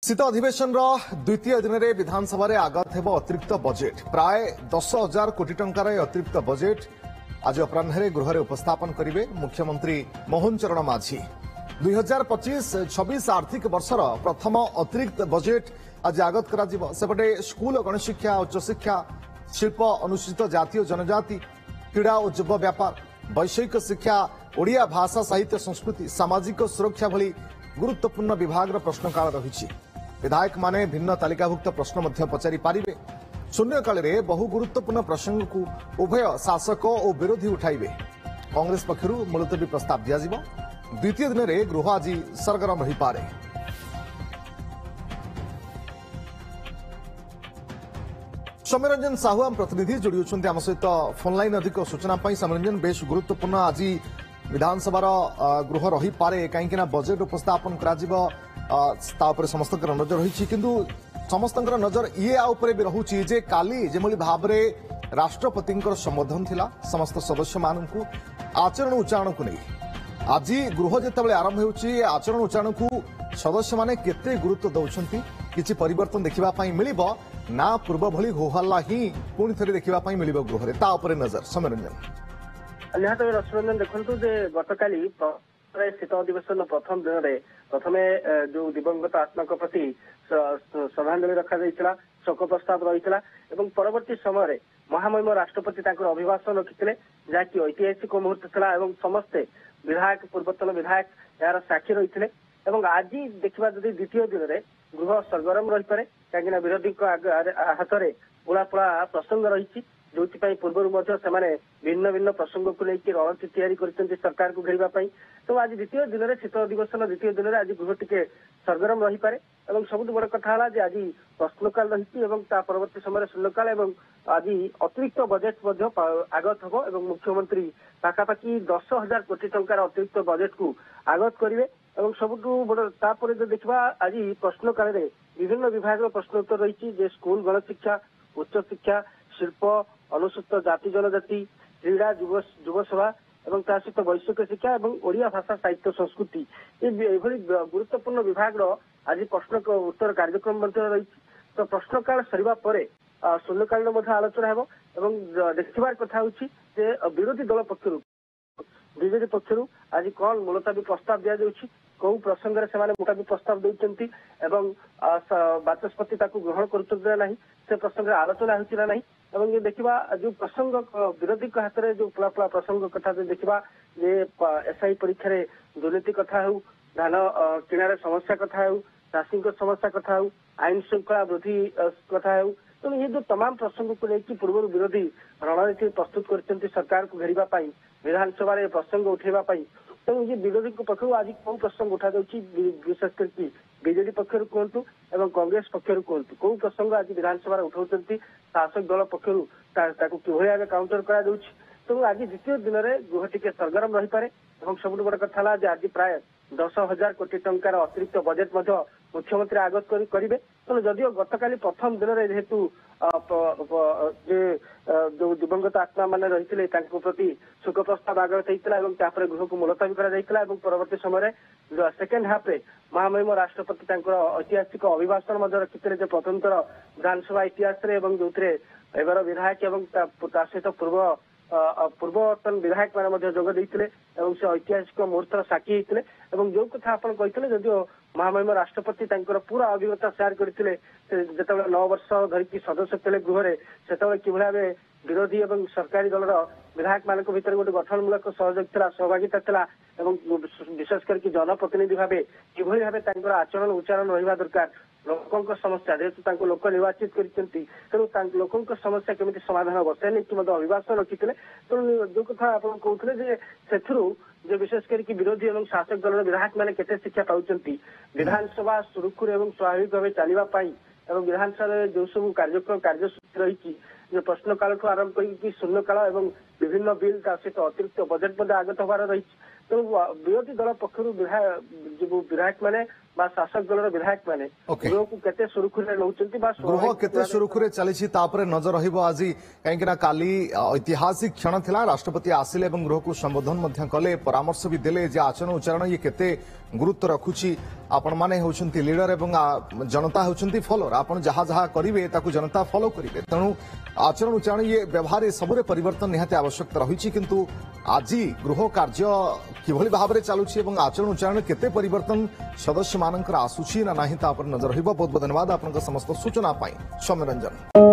शीत अधिवेशन द्वितीय दिन में विधानसभा आगत हो अतिरिक्त बजेट प्राय 10,000 कोटी टंकार अतिरिक्त बजेट आज अपराह गृह में उपस्थापन करेंगे मुख्यमंत्री मोहन चरण माझी 2025-26 आर्थिक वर्षर प्रथम अतिरिक्त बजेट आज आगत करपटे स्कूल गणशिक्षा उच्चशिक्षा शिल्प अनुसूचित जाति और जनजाति क्रीड़ा और युव व्यापार वैषयिक शिक्षा ओडिया भाषा साहित्य संस्कृति सामाजिक सुरक्षा भली गुरुत्वपूर्ण विभाग प्रश्नकाल रही विधायक माने भिन्न तालिकाभुक्त प्रश्न पचारि पारिबे शून्यकाल में बहु गुरुत्वपूर्ण प्रसंग को उभय शासक और विरोधी उठाइबे कांग्रेस पक्षर मुलतवी प्रस्ताव दिया द्वितीय दिन में गृह आज सरगरम रही पारे सौम्यरंजन साहू आम प्रतिनिधि जोड़ी होती आम सहित फोनलाइन अधिक सूचना सौम्यरंजन बेश गुरुत्वपूर्ण आज विधानसभा गृह रही पारे कहीं बजेट उपस्थापन कर समस्त नजर रही किंतु समस्त नजर ये आउपरे भी रहुची जे काली जेमली भाव में राष्ट्रपति संबोधन थिला समस्त सदस्य मानू आचरण उच्चारण को नहीं आज गृह जिते आरंभ होची आचरण उच्चारण को सदस्य माने केते गुरुत्व दौरान किसी परिवर्तन देखा मिल ना पूर्व भली होहल्ला ही पुणी थे देखा मिल गृह में नजर सौम्यरंजन निहत रसरंजन देखु गतकाली शीत अधिवेशन प्रथम दिन में प्रथमे जो दिवंगत आत्मा प्रति श्रद्धांजलि रखा शोक प्रस्ताव रही परवर्ती समय महामहिम राष्ट्रपति अभिभाषण रखिते जहाँकि ऐतिहासिक मुहूर्त था समस्ते विधायक पूर्वतन विधायक यार साक्षी रही आज देखा जदि द्वितीय दिन में गृह सरगरम रही पारे कहीं विरोधी हाथ में पुलापुला प्रसंग रही जो पूर्व से भिन्न भिन्न प्रसंग को लेकिन रणनीति तैयारी कर सरकार को घेरवाई तो आज द्वितीय दिन में शीत अधिवेशन द्वितीय दिन में आज गृह टी सरगरम रही पारे सबुठ बड़ कथा है आज प्रश्नकाल रही परवर्ती समय शून्यकाल आज अतिरिक्त बजेट आगत हम मुख्यमंत्री पाखापाखि 10,000 कोटी टंकार अतिरिक्त बजेट को आगत करेंगे सबुठ बड़ देखा आज प्रश्नकाल में विभिन्न विभाग प्रश्नोत्तर रही स्कूल गणशिक्षा उच्च शिक्षा शिल्प अनुसूचित जाति जनजाति क्रीड़ा युव सभा और सहित वैश्विक शिक्षा और ओडिया भाषा साहित्य संस्कृति ये गुरुत्वपूर्ण विभाग आज प्रश्न उत्तर कार्यक्रम रही तो प्रश्नकाल सरिबा परे शून्यकाल आलोचना हो देखिबार कथा होछि जे विरोधी दल पक्षर बीजेडी पक्षर आज कौन मुलतवी प्रस्ताव दि जाउछि कौ प्रसंग से मुलतवी प्रस्ताव देउछन्ति एवं बाचस्पति ग्रहण करुछन्ति से प्रसंग आलोचना होछि ना ये देखा जो प्रसंग विरोधी हाथ में जो पुलापुला प्रसंग कथा देखा जे एसआई परीक्षा दुर्नीति कथा हो धान किणार समस्या कथा हो चाषी समस्या कथा हो आईन श्रृंखला वृद्धि कथा हो तो ये जो तमाम प्रसंग को लेकिन पूर्व विरोधी रणनीति प्रस्तुत कर सरकार को घेरवा विधानसभा प्रसंग उठेवाई तेणु ये विरोधी पक्ष आज कौ प्रसंग उठा जाऊँगी विशेष करके बीजेडी पक्षर कहतु और कांग्रेस पक्षर कहतु कौ प्रसंग आज विधानसभा उठाऊँ शासक दल पक्षर कि काउंटर करा तेणु आज द्वितीय दिन में गृह टी सरगरम रही पारे सबुठ बड़ कथा है आज प्राय 10,000 कोटी टंकार अतिरिक्त बजेट मुख्यमंत्री आगत करेंगे तेणु जदिव गतकाली प्रथम दिन में जेहेतु जो दिवंगत आत्मा मैंने रही प्रति शोक प्रस्ताव आगत होता गृह को मुलतवी कर परवर्ती समय सेकेंड हाफ रे महामहिम राष्ट्रपति ऐतिहासिक अभिभाषण रखिते स्वतंत्र विधानसभा इतिहास जो एगार विधायक सहित पूर्वतन विधायक मैंने जोग देते से ऐतिहासिक मुहूर्तर साक्षी होते जो कथा आप जदिव महामहिम राष्ट्रपति पूरा अभिज्ञता सेयार करते जो 9 वर्ष धरिकी सदस्य थे गृह से कि भाव विरोधी और सरकारी दलर विधायक मान भर गोटे गठनमूलक सहयोग था सहभागिता था विशेष करके जनप्रतिनिधि भाव कि भाव आचरण उच्चारण रहा दरकार लोकों समस्या जेहेतु लोक निर्वाचित कर लोकों समस्या केमी समाधान हम से नहीं अभिभाषण रखिते तेणु जो कथा आप कहते विशेष करके विरोधी और शासक दल विधायक मैंने केते शिक्षा पाँच विधानसभा सुरुखुर और स्वाभाविक भाव चलवाई और विधानसभा जो सब कार्यक्रम कार्यसूची रही जो प्रश्नकाल आरंभ कर शून्यकाल और विभिन्न बिल सहित अतिरिक्त बजेट आगत होबार रही तेणु विरोधी दल पक्षर विधायक मैंने बा शासक दलर विधायक मैंने Okay. गृह को केते सुरखुरे नौचंती बा गृह केते सुरुखुरे चली तापर नजर रहिबो आज कहीं काली ऐतिहासिक क्षण थिला राष्ट्रपति आसिले एवं गृह को संबोधन मध्य कले परामर्श भी देले जे आचरण उच्चारण ये केते गुरुत्व रखुची आपण माने होउछंती लीडर एवं जनता होउछंती फॉलोअर आपण जहा जहा करिवे ताकू जनता फॉलो करिवे तेणु आचरण उच्चारण ये व्यवहार ये सबरे परिवर्तन निहाते आवश्यकता रहिछि किंतु आज गृह कार्य किभଳି भाबरे चालुछि एवं आचरण उच्चारण केते परिवर्तन सदस्य मानकर आसुछि ना नाही ता पर नजर रहिबो बहुत बहुत धन्यवाद आपनका समस्त सूचना पाई सौम्य रंजन।